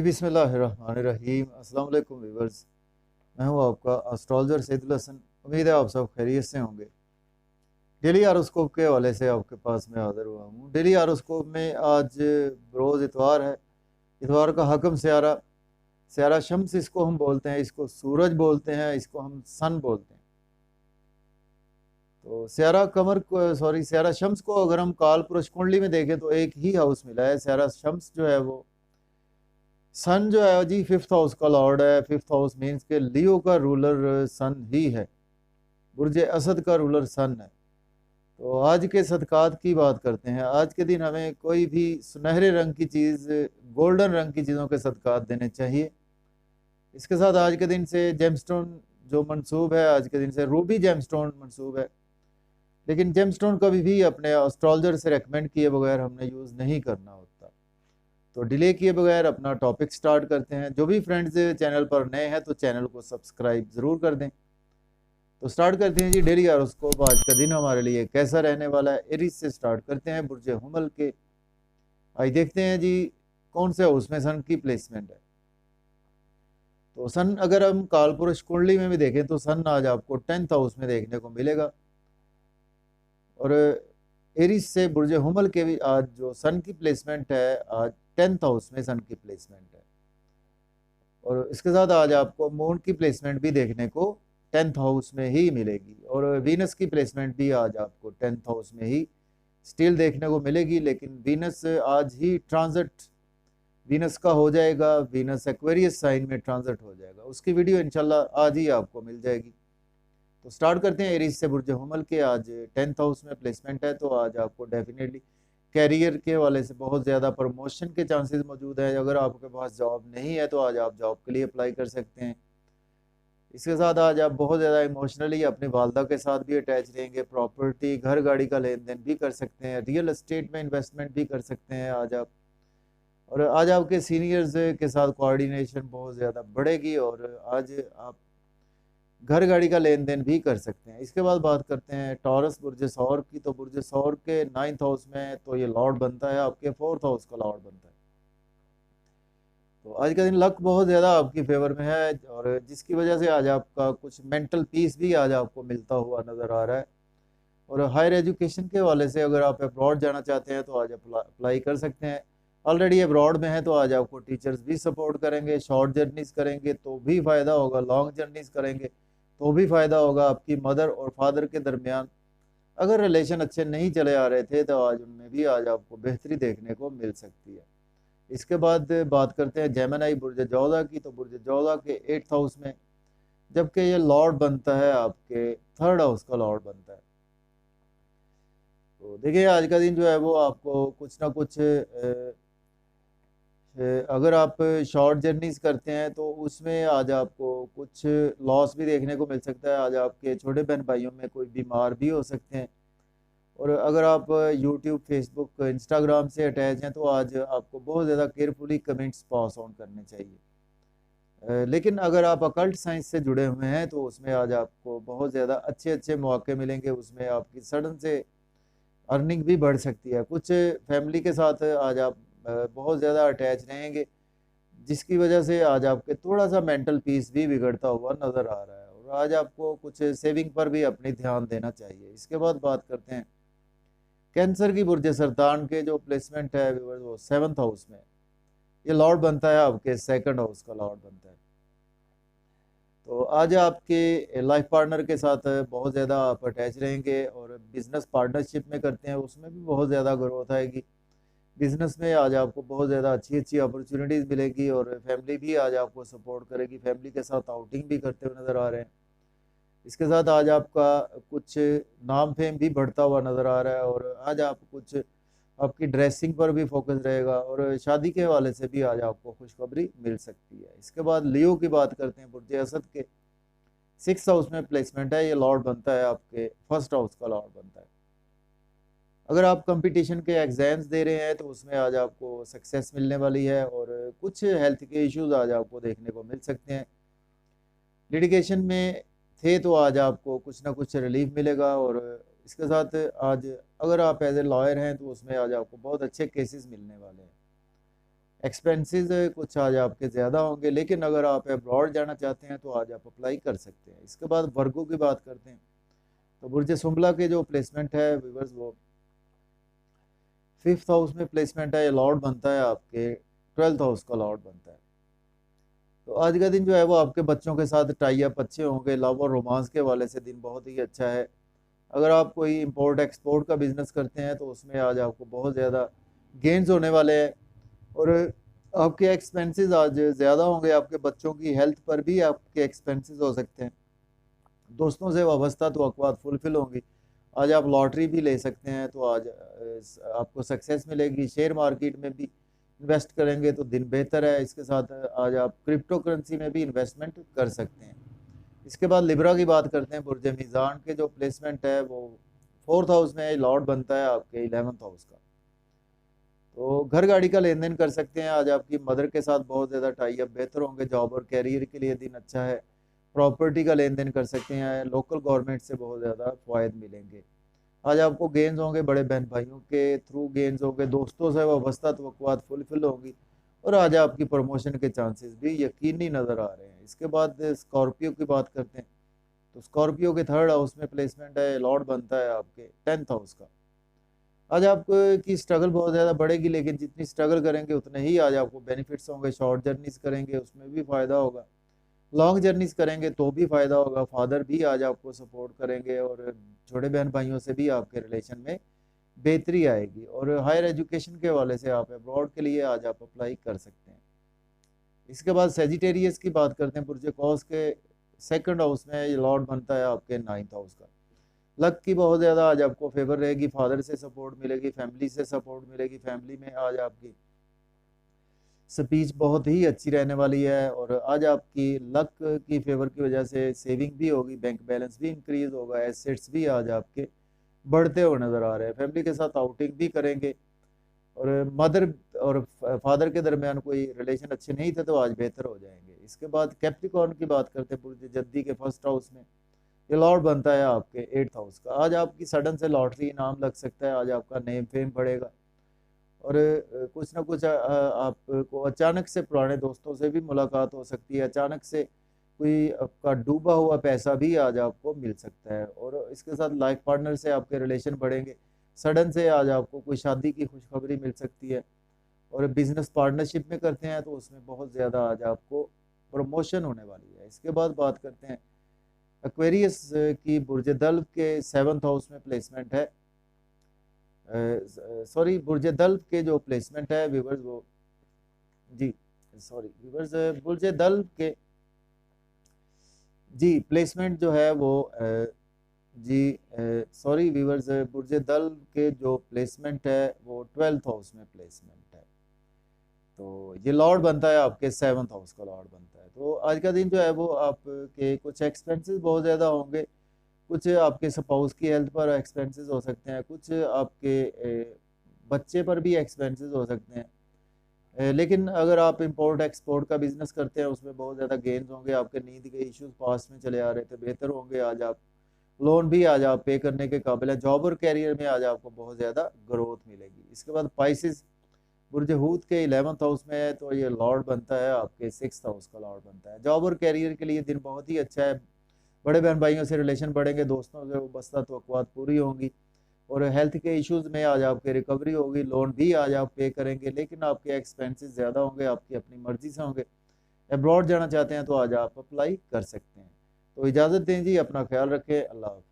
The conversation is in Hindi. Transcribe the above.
जी बिस्मिल्लाहिर्रहमानिर्रहीम। अस्सलाम वालेकुम व्यूअर्स। मैं हूं आपका एस्ट्रोलॉजर सैदुल हसन। उम्मीद है आप सब खैरियत से होंगे। डेली हारोस्कोप के हवाले से आपके पास मैं हाजिर हुआ हूं। डेली हारोस्कोप में आज रोज़ इतवार है। इतवार का हकम स्यारा स्यारा शम्स इसको हम बोलते हैं, इसको सूरज बोलते हैं, इसको हम सन बोलते हैं। तो स्यारा कमर को स्यारा शम्स को अगर हम काल पुरुष कुंडली में देखें तो एक ही हाउस मिला है। स्यारा शम्स जो है वो सन जो है जी फिफ्थ हाउस का लॉर्ड है। फिफ्थ हाउस मीन्स के लियो का रूलर सन ही है। बुर्ज असद का रूलर सन है। तो आज के सदकात की बात करते हैं। आज के दिन हमें कोई भी सुनहरे रंग की चीज़, गोल्डन रंग की चीज़ों के सदकात देने चाहिए। इसके साथ आज के दिन से जेमस्टोन जो मंसूब है, आज के दिन से रूबी जेमस्टोन मंसूब है। लेकिन जेमस्टोन कभी भी अपने एस्ट्रोलॉजर से रेकमेंड किए बगैर हमने यूज़ नहीं करना होता। तो डिले किए बगैर अपना टॉपिक स्टार्ट करते हैं। जो भी फ्रेंड्स चैनल पर नए हैं तो चैनल को सब्सक्राइब ज़रूर कर दें। तो स्टार्ट करते हैं जी डेली हॉरोस्कोप। आज का दिन हमारे लिए कैसा रहने वाला है। एरीज से स्टार्ट करते हैं, बुर्ज हुमल के। आज देखते हैं जी कौन से हाउस में सन की प्लेसमेंट है। तो सन अगर हम कालपुरुष कुंडली में भी देखें तो सन आज आपको 10th हाउस में देखने को मिलेगा। और एरीज से बुर्ज हुमल के भी आज जो सन की प्लेसमेंट है, आज 10th हाउस में सन की प्लेसमेंट है। और इसके साथ आज आपको मून की प्लेसमेंट भी देखने को 10th हाउस में ही मिलेगी। और वीनस की प्लेसमेंट भी आज आपको 10th हाउस में ही स्टिल देखने को मिलेगी। लेकिन वीनस आज ही ट्रांजिट वीनस का हो जाएगा। वीनस एक्वेरियस साइन में ट्रांजिट हो जाएगा। उसकी वीडियो इंशाल्लाह आज ही आपको मिल जाएगी। तो स्टार्ट करते हैं एरीज से। बुर्ज हुमल के आज 10th हाउस में प्लेसमेंट है। तो आज आपको डेफिनेटली कैरियर के वाले से बहुत ज़्यादा प्रमोशन के चांसेस मौजूद है। अगर आपके पास जॉब नहीं है तो आज आप जॉब के लिए अप्लाई कर सकते हैं। इसके साथ आज आप बहुत ज़्यादा इमोशनली अपनी वालदा के साथ भी अटैच रहेंगे। प्रॉपर्टी, घर गाड़ी का लेन देन भी कर सकते हैं। रियल एस्टेट में इन्वेस्टमेंट भी कर सकते हैं आज आप। और आज आपके सीनियर्स के साथ कोऑर्डिनेशन बहुत ज़्यादा बढ़ेगी। और आज आप घर गाड़ी का लेन देन भी कर सकते हैं। इसके बाद बात करते हैं टॉरस बुर्ज सौर की। तो बुर्ज सौर के 9th हाउस में तो ये लॉर्ड बनता है, आपके 4th हाउस का लॉर्ड बनता है। तो आज का दिन लक बहुत ज़्यादा आपकी फेवर में है। और जिसकी वजह से आज आपका कुछ मेंटल पीस भी आज आपको मिलता हुआ नज़र आ रहा है। और हायर एजुकेशन के हवाले से अगर आप अब्रॉड जाना चाहते हैं तो आज अप्लाई कर सकते हैं। ऑलरेडी अब्रॉड में है तो आज आपको टीचर्स भी सपोर्ट करेंगे। शॉर्ट जर्नीज़ करेंगे तो भी फ़ायदा होगा, लॉन्ग जर्नीज़ करेंगे तो भी फ़ायदा होगा। आपकी मदर और फादर के दरमियान अगर रिलेशन अच्छे नहीं चले आ रहे थे तो आज उनमें भी आज आपको बेहतरी देखने को मिल सकती है। इसके बाद बात करते हैं जेमिनी बुर्ज जौदा की। तो बुर्ज जौदा के 8th हाउस में, जबकि ये लॉर्ड बनता है आपके 3rd हाउस का लॉर्ड बनता है। तो देखिए आज का दिन जो है वो आपको कुछ ना कुछ अगर आप शॉर्ट जर्नीज करते हैं तो उसमें आज आपको कुछ लॉस भी देखने को मिल सकता है। आज आपके छोटे बहन भाइयों में कोई बीमार भी हो सकते हैं। और अगर आप यूट्यूब, फेसबुक, इंस्टाग्राम से अटैच हैं तो आज आपको बहुत ज़्यादा केयरफुली कमेंट्स पास ऑन करने चाहिए। लेकिन अगर आप अकल्ट साइंस से जुड़े हुए हैं तो उसमें आज आपको बहुत ज़्यादा अच्छे अच्छे मौके मिलेंगे। उसमें आपकी सडन से अर्निंग भी बढ़ सकती है। कुछ फैमिली के साथ आज आप बहुत ज़्यादा अटैच रहेंगे, जिसकी वजह से आज आपके थोड़ा सा मेंटल पीस भी बिगड़ता हुआ नज़र आ रहा है। और आज आपको कुछ सेविंग पर भी अपनी ध्यान देना चाहिए। इसके बाद बात करते हैं कैंसर की बुर्ज सरतान के जो प्लेसमेंट है वो 7th हाउस में। ये लॉर्ड बनता है आपके 2nd हाउस का लॉर्ड बनता है। तो आज आपके लाइफ पार्टनर के साथ बहुत ज़्यादा आप अटैच रहेंगे। और बिजनेस पार्टनरशिप में करते हैं उसमें भी बहुत ज़्यादा ग्रोथ आएगी। बिजनेस में आज आपको बहुत ज़्यादा अच्छी अच्छी अपॉर्चुनिटीज़ मिलेगी। और फैमिली भी आज आपको सपोर्ट करेगी। फैमिली के साथ आउटिंग भी करते हुए नज़र आ रहे हैं। इसके साथ आज आपका कुछ नाम फेम भी बढ़ता हुआ नज़र आ रहा है। और आज आप कुछ आपकी ड्रेसिंग पर भी फोकस रहेगा। और शादी के हवाले से भी आज आपको खुशखबरी मिल सकती है। इसके बाद लियो की बात करते हैं। बुर्ज असद के 6th हाउस में प्लेसमेंट है। ये लॉर्ड बनता है आपके 1st हाउस का लॉर्ड बनता है। अगर आप कंपटीशन के एग्ज़ाम्स दे रहे हैं तो उसमें आज आपको सक्सेस मिलने वाली है। और कुछ हेल्थ के इश्यूज आज आपको देखने को मिल सकते हैं। लिटिगेशन में थे तो आज आपको कुछ ना कुछ रिलीफ मिलेगा। और इसके साथ आज अगर आप एज ए लॉयर हैं तो उसमें आज आपको बहुत अच्छे केसेस मिलने वाले हैं। एक्सपेंसेस कुछ आज आपके ज़्यादा होंगे, लेकिन अगर आप अब्रॉड जाना चाहते हैं तो आज आप अप्लाई कर सकते हैं। इसके बाद वर्गों की बात करते हैं, तो बुर्ज सुंबला के जो प्लेसमेंट है व्यूअर्स वो 5th हाउस में प्लेसमेंट है। लॉर्ड बनता है आपके 12th हाउस का लॉर्ड बनता है। तो आज का दिन जो है वो आपके बच्चों के साथ टाई अप अच्छे होंगे। लव और रोमांस के वाले से दिन बहुत ही अच्छा है। अगर आप कोई इंपोर्ट एक्सपोर्ट का बिजनेस करते हैं तो उसमें आज आपको बहुत ज़्यादा गेन्स होने वाले हैं, और आपके एक्सपेंसेस आज ज़्यादा होंगे। आपके बच्चों की हेल्थ पर भी आपके एक्सपेंसेस हो सकते हैं। दोस्तों से वाबस्ता तवक्कुआत फुलफिल होंगी। आज आप लॉटरी भी ले सकते हैं तो आज आपको सक्सेस मिलेगी। शेयर मार्केट में भी इन्वेस्ट करेंगे तो दिन बेहतर है। इसके साथ आज आप क्रिप्टो करेंसी में भी इन्वेस्टमेंट कर सकते हैं। इसके बाद लिब्रा की बात करते हैं। बुर्ज मीज़ान के जो प्लेसमेंट है वो 4th हाउस में लॉर्ड बनता है आपके 11th हाउस का। तो घर गाड़ी का लेन देन कर सकते हैं। आज आपकी मदर के साथ बहुत ज़्यादा टाई अप बेहतर होंगे। जॉब और कैरियर के लिए दिन अच्छा है। प्रॉपर्टी का लेन देन कर सकते हैं। लोकल गवर्नमेंट से बहुत ज़्यादा फ़ायदे मिलेंगे। आज आपको गेंस होंगे, बड़े बहन भाइयों के थ्रू गेंस होंगे। दोस्तों से वाबस्ता तवक्कुआत फुलफिल होंगी, और आज आपकी प्रमोशन के चांसेस भी यकीनी नज़र आ रहे हैं। इसके बाद स्कॉर्पियो की बात करते हैं, तो स्कॉर्पियो के 3rd हाउस में प्लेसमेंट है। लॉर्ड बनता है आपके 10th हाउस का। आज आपकी स्ट्रगल बहुत ज़्यादा बढ़ेगी, लेकिन जितनी स्ट्रगल करेंगे उतने ही आज आपको बेनिफिट्स होंगे। शॉर्ट जर्नीज करेंगे उसमें भी फ़ायदा होगा, लॉन्ग जर्नीज करेंगे तो भी फ़ायदा होगा। फादर भी आज आपको सपोर्ट करेंगे, और छोटे बहन भाइयों से भी आपके रिलेशन में बेहतरी आएगी। और हायर एजुकेशन के हवाले से आप अब्रॉड के लिए आज आप अप्लाई कर सकते हैं। इसके बाद सेजिटेरियस की बात करते हैं। बुर्ज कौस के 2nd हाउस में ये लॉर्ड बनता है आपके 9th हाउस का। लक की बहुत ज़्यादा आज आपको फेवर रहेगी। फादर से सपोर्ट मिलेगी, फैमिली से सपोर्ट मिलेगी। फैमिली में आज आपकी स्पीच बहुत ही अच्छी रहने वाली है, और आज आपकी लक की फेवर की वजह से सेविंग भी होगी, बैंक बैलेंस भी इंक्रीज होगा, एसेट्स भी आज आपके बढ़ते हुए नज़र आ रहे हैं। फैमिली के साथ आउटिंग भी करेंगे, और मदर और फादर के दरमियान कोई रिलेशन अच्छे नहीं थे तो आज बेहतर हो जाएंगे। इसके बाद कैप्रिकॉर्न की बात करते हैं। बुर्ज जद्दी के 1st हाउस में ये लॉर्ड बनता है आपके 8th हाउस का। आज आपकी सडन से लॉटरी इनाम लग सकता है। आज आपका नेम फेम बढ़ेगा, और कुछ ना कुछ आपको अचानक से पुराने दोस्तों से भी मुलाकात हो सकती है। अचानक से कोई आपका डूबा हुआ पैसा भी आज आपको मिल सकता है, और इसके साथ लाइफ पार्टनर से आपके रिलेशन बढ़ेंगे। सडन से आज आपको कोई शादी की खुशखबरी मिल सकती है, और बिजनेस पार्टनरशिप में करते हैं तो उसमें बहुत ज़्यादा आज आपको प्रमोशन होने वाली है। इसके बाद बात करते हैं एक्वेरियस की। बुर्ज दल्ब के 7th हाउस में प्लेसमेंट है। सॉरी, बुर्ज दल्ब के जो प्लेसमेंट है व्यूवर्स वो जी सॉरी व्यूवर्स बुर्ज दल्ब के जी प्लेसमेंट जो है वो जी सॉरी व्यूवर्स, बुर्ज दल्ब के जो प्लेसमेंट है वो 12th हाउस में प्लेसमेंट है। तो ये लॉर्ड बनता है आपके 7th हाउस का लॉर्ड बनता है। तो आज का दिन जो है वो आपके कुछ एक्सपेंसेस बहुत ज़्यादा होंगे। कुछ आपके स्पाउस की हेल्थ पर एक्सपेंसेस हो सकते हैं, कुछ आपके बच्चे पर भी एक्सपेंसेस हो सकते हैं। लेकिन अगर आप इंपोर्ट एक्सपोर्ट का बिजनेस करते हैं उसमें बहुत ज़्यादा गेन्स होंगे। आपके नींद के इश्यूज पास में चले आ रहे थे, बेहतर होंगे। आज आप लोन भी आज आप पे करने के काबिल है। जॉब और कैरियर में आज आपको बहुत ज़्यादा ग्रोथ मिलेगी। इसके बाद पाइसिस बुर्ज हूत के 11th हाउस में है, तो ये लॉर्ड बनता है आपके 6th हाउस का लॉर्ड बनता है। जॉब और कैरियर के लिए दिन बहुत ही अच्छा है। बड़े बहन भाइयों से रिलेशन बढ़ेंगे, दोस्तों से वाबस्ता तवक्कुआत पूरी होंगी, और हेल्थ के इश्यूज में आज आपकी रिकवरी होगी। लोन भी आज आप पे करेंगे, लेकिन आपके एक्सपेंसेस ज़्यादा होंगे, आपकी अपनी मर्जी से होंगे। अब्रॉड जाना चाहते हैं तो आज आप अप्लाई कर सकते हैं। तो इजाज़त दें जी, अपना ख्याल रखें। अल्लाह हाफ़िज़।